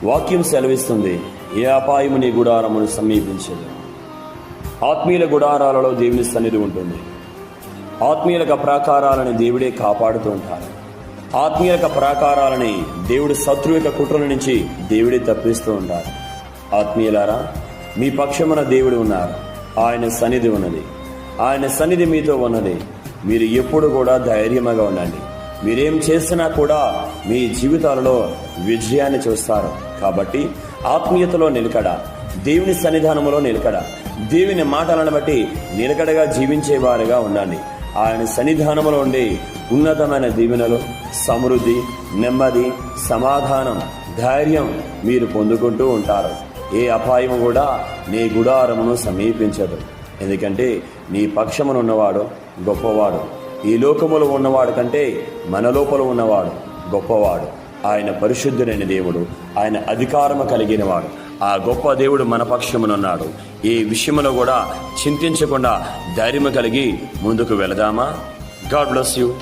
వాక్యం సెలవిస్తుంది, ఏ అపాయము నీ గుడారమును సమీపించదు. ఆత్మీయుల గుడారాలలో దేవుని సన్నిధి ఉంటుంది. ఆత్మీయుల ప్రాకారాలని దేవుడే కాపాడుతూ ఉంటారు. ఆత్మీయుల ప్రాకారాలని దేవుడి శత్రువు యొక్క కుట్రల నుంచి దేవుడే తప్పిస్తూ ఉంటారు. ఆత్మీయులారా, మీ పక్షమున దేవుడు ఉన్నారు. ఆయన సన్నిధి ఉన్నది. ఆయన సన్నిధి మీతో ఉన్నది. మీరు ఎప్పుడు కూడా ధైర్యంగా ఉండండి. మీరేం చేసినా కూడా మీ జీవితాలలో విజయాన్ని చూస్తారు. కాబట్టి ఆత్మీయతలో నిలకడ, దేవుని సన్నిధానములో నిలకడ, దేవుని మాటలను బట్టి నిలకడగా జీవించేవారుగా ఉండండి. ఆయన సన్నిధానములో ఉండి ఉన్నతమైన దీవెనలు, సమృద్ధి, నెమ్మది, సమాధానం, ధైర్యం మీరు పొందుకుంటూ ఉంటారు. ఏ అపాయము కూడా నీ గుడారమును సమీపించదు. ఎందుకంటే నీ పక్షమును ఉన్నవాడు గొప్పవాడు. ఈ లోకములో ఉన్నవాడు కంటే మన లోపల ఉన్నవాడు గొప్పవాడు. ఆయన పరిశుద్ధుడైన దేవుడు, ఆయన అధికారము కలిగిన వాడు. ఆ గొప్ప దేవుడు మన పక్షమునున్నాడు. ఈ విషయంలో కూడా చింతించకుండా ధైర్యము కలిగి ముందుకు వెళదామా? God bless you.